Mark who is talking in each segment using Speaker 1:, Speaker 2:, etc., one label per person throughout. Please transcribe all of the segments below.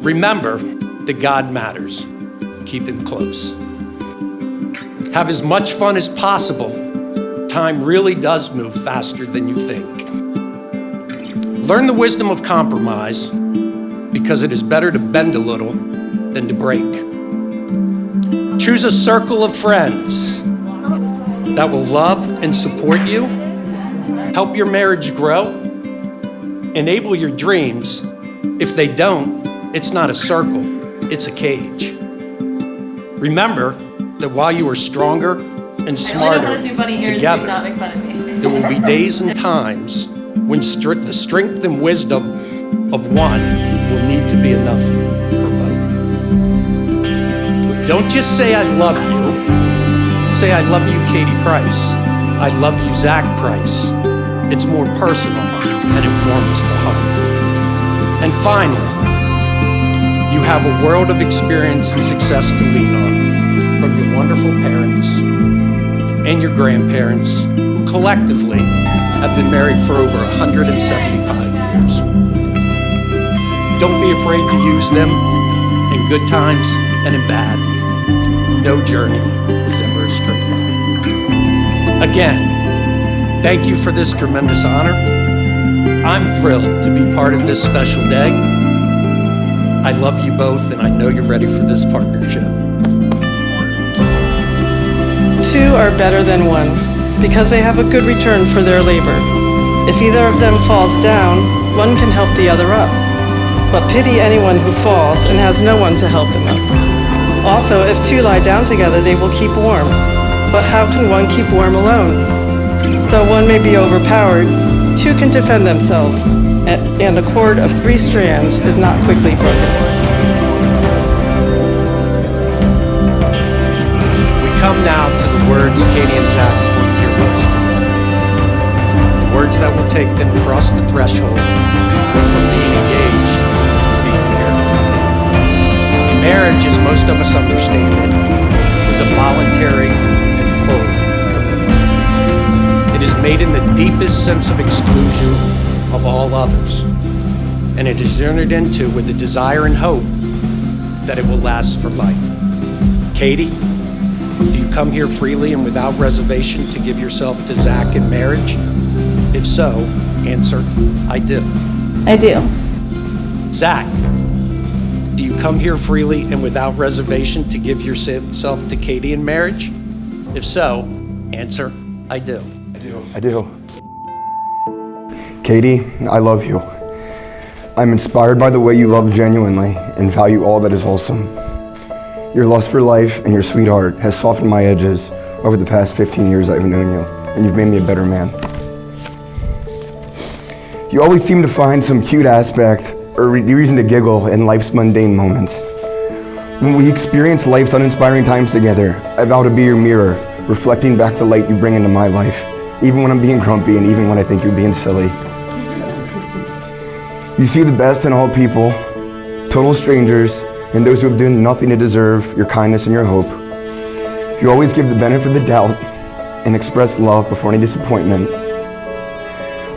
Speaker 1: Remember that God matters. Keep him close. Have as much fun as possible. Time really does move faster than you think. Learn the wisdom of compromise, because it is better to bend a little than to break. Choose a circle of friends that will love and support you, help your marriage grow, enable your dreams. If they don't, it's not a circle, it's a cage. Remember that while you are stronger and smarter together, there will be days and times when the strength and wisdom of one will need to be enough for both. Don't just say I love you. Say I love you, Katie Price. I love you, Zach Price. It's more personal and it warms the heart. And finally, you have a world of experience and success to lean on from your wonderful parents and your grandparents, who collectively have been married for over 175 years. Don't be afraid to use them in good times and in bad. No journey is ever a straight line. Again, thank you for this tremendous honor. I'm thrilled to be part of this special day. I love you both, and I know you're ready for this partnership.
Speaker 2: Two are better than one, because they have a good return for their labor. If either of them falls down, one can help the other up. But pity anyone who falls and has no one to help them up. Also, if two lie down together, they will keep warm. But how can one keep warm alone? Though one may be overpowered, two can defend themselves, and a cord of 3 strands is not quickly broken.
Speaker 1: We come now to the words Katie and Zach will hear most today. The words that will take them across the threshold from being engaged to being married. A marriage, as most of us understand it, is a voluntary and full commitment. It is made in the deepest sense of exclusion of all others, and it is entered into with the desire and hope that it will last for life. Katie, do you come here freely and without reservation to give yourself to Zach in marriage? If so, answer, I do.
Speaker 3: I do.
Speaker 1: Zach, do you come here freely and without reservation to give yourself to Katie in marriage? If so, answer, I do.
Speaker 4: I do. Katie, I love you. I'm inspired by the way you love genuinely and value all that is wholesome. Your lust for life and your sweet heart has softened my edges over the past 15 years I've known you, and you've made me a better man. You always seem to find some cute aspect or reason to giggle in life's mundane moments. When we experience life's uninspiring times together, I vow to be your mirror, reflecting back the light you bring into my life, even when I'm being grumpy and even when I think you're being silly. You see the best in all people, total strangers, and those who have done nothing to deserve your kindness and your hope. You always give the benefit of the doubt and express love before any disappointment.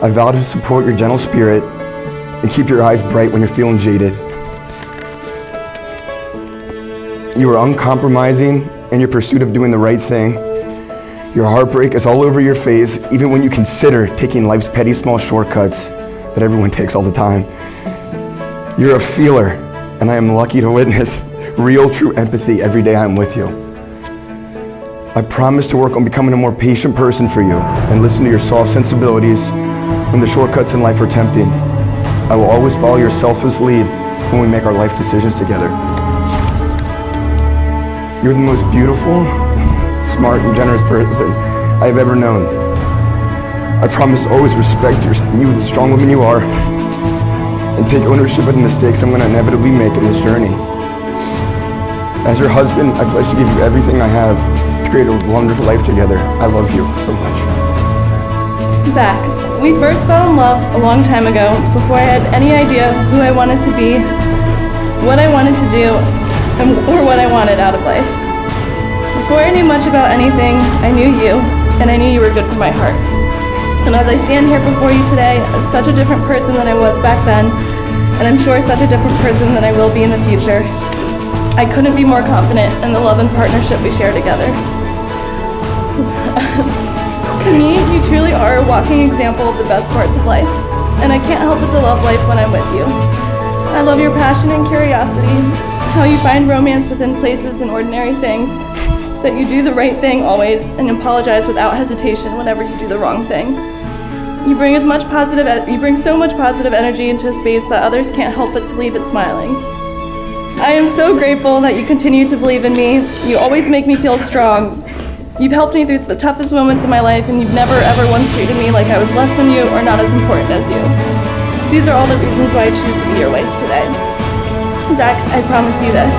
Speaker 4: I vow to support your gentle spirit and keep your eyes bright when you're feeling jaded. You are uncompromising in your pursuit of doing the right thing. Your heartbreak is all over your face, even when you consider taking life's petty small shortcuts that everyone takes all the time. You're a feeler, and I am lucky to witness real, true empathy every day I'm with you. I promise to work on becoming a more patient person for you and listen to your soft sensibilities when the shortcuts in life are tempting. I will always follow your selfless lead when we make our life decisions together. You're the most beautiful, smart, and generous person I have ever known. I promise to always respect you, the strong woman you are, and take ownership of the mistakes I'm going to inevitably make in this journey. As your husband, I pledge to give you everything I have to create a wonderful life together. I love you so much.
Speaker 3: Zach, we first fell in love a long time ago, before I had any idea who I wanted to be, what I wanted to do, or what I wanted out of life. Before I knew much about anything, I knew you, and I knew you were good for my heart. And as I stand here before you today, as such a different person than I was back then, and I'm sure such a different person than I will be in the future. I couldn't be more confident in the love and partnership we share together. To me, you truly are a walking example of the best parts of life, and I can't help but to love life when I'm with you. I love your passion and curiosity, how you find romance within places and ordinary things, that you do the right thing always and apologize without hesitation whenever you do the wrong thing. You bring so much positive energy into a space that others can't help but to leave it smiling. I am so grateful that you continue to believe in me. You always make me feel strong. You've helped me through the toughest moments of my life, and you've never ever once treated me like I was less than you or not as important as you. These are all the reasons why I choose to be your wife today. Zach, I promise you this.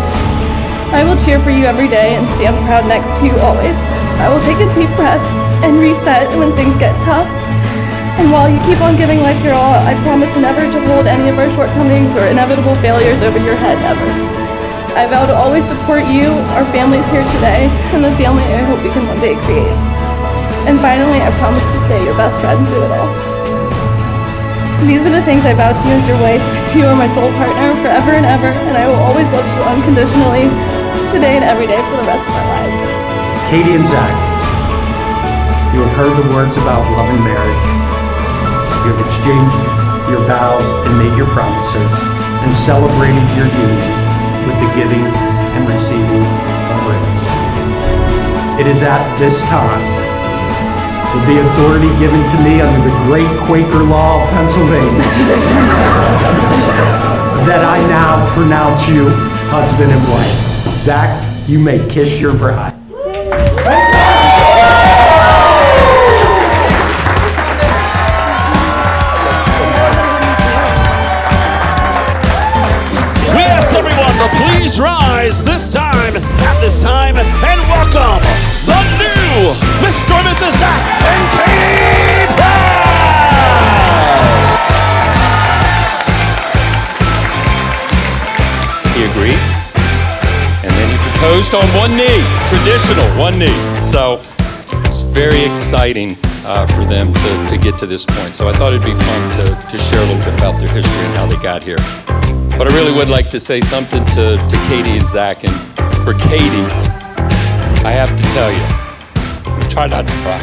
Speaker 3: I will cheer for you every day and stand proud next to you always. I will take a deep breath and reset when things get tough. And while you keep on giving life your all, I promise never to hold any of our shortcomings or inevitable failures over your head, ever. I vow to always support you, our families here today, and the family I hope we can one day create. And finally, I promise to stay your best friend through it all. These are the things I vow to you as your wife. You are my soul partner forever and ever, and I will always love you unconditionally, today and every day for the rest of our lives.
Speaker 1: Katie and Zach, you have heard the words about love and marriage. You have exchanged your vows and made your promises and celebrated your union with the giving and receiving of rings. It is at this time, with the authority given to me under the great Quaker law of Pennsylvania, that I now pronounce you husband and wife. Zach, you may kiss your bride.
Speaker 5: We ask everyone to please rise at this time, and welcome the new Mr. and Mrs. Zach and Katie Proud. He agreed, and then he proposed on one knee, traditional one knee. So it's very exciting for them to get to this point. So I thought it'd be fun to share a little bit about their history and how they got here. But I really would like to say something to Katie and Zach. And for Katie, I have to tell you, try not to cry.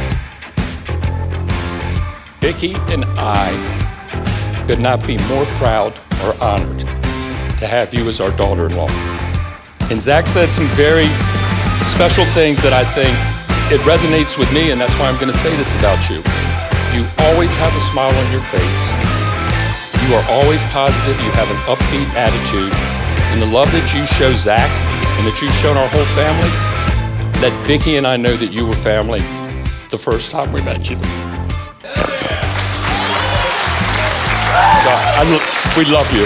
Speaker 5: Vicki and I could not be more proud or honored to have you as our daughter-in-law. And Zach said some very special things that I think it resonates with me, and that's why I'm going to say this about you. You always have a smile on your face. You are always positive. You have an upbeat attitude. And the love that you show Zach and that you've shown our whole family, that Vicki and I know that you were family the first time we met you. So we love you.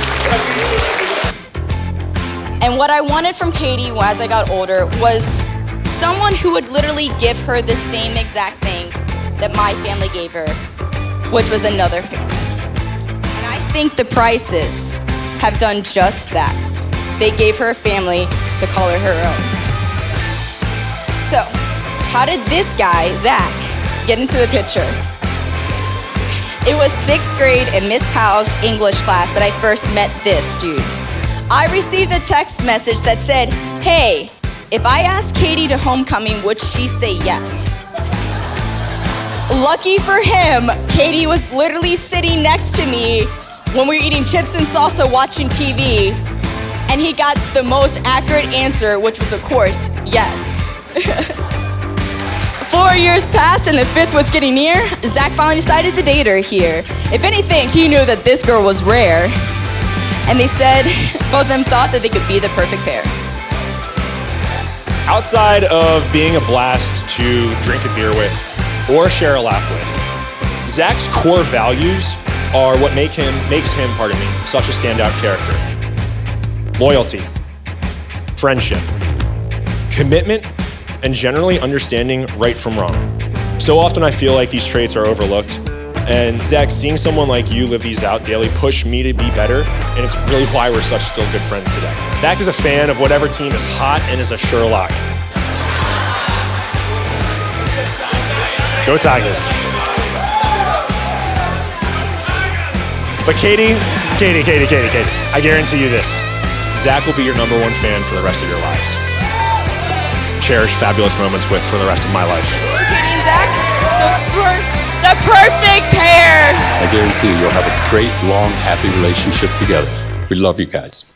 Speaker 6: And what I wanted from Katie as I got older was someone who would literally give her the same exact thing that my family gave her, which was another family. And I think the Prices have done just that. They gave her a family to call her her own. So, how did this guy, Zach, get into the picture? It was 6th grade in Miss Powell's English class that I first met this dude. I received a text message that said, "Hey, if I asked Katie to homecoming, would she say yes?" Lucky for him, Katie was literally sitting next to me when we were eating chips and salsa watching TV, and he got the most accurate answer, which was, of course, yes. 4 years passed and the 5th was getting near. Zach finally decided to date her here. If anything, he knew that this girl was rare. And they said, both of them thought that they could be the perfect pair.
Speaker 7: Outside of being a blast to drink a beer with or share a laugh with, Zach's core values are what makes him, such a standout character. Loyalty, friendship, commitment, and generally understanding right from wrong. So often I feel like these traits are overlooked. And Zach, seeing someone like you live these out daily pushed me to be better, and it's really why we're such still good friends today. Zach is a fan of whatever team is hot and is a Sherlock. Go Tigers. But Katie, I guarantee you this. Zach will be your #1 fan for the rest of your lives. Cherish fabulous moments with for the rest of my life.
Speaker 6: Katie and Zach, the perfect pair.
Speaker 5: I guarantee you'll have a great, long, happy relationship together. We love you guys.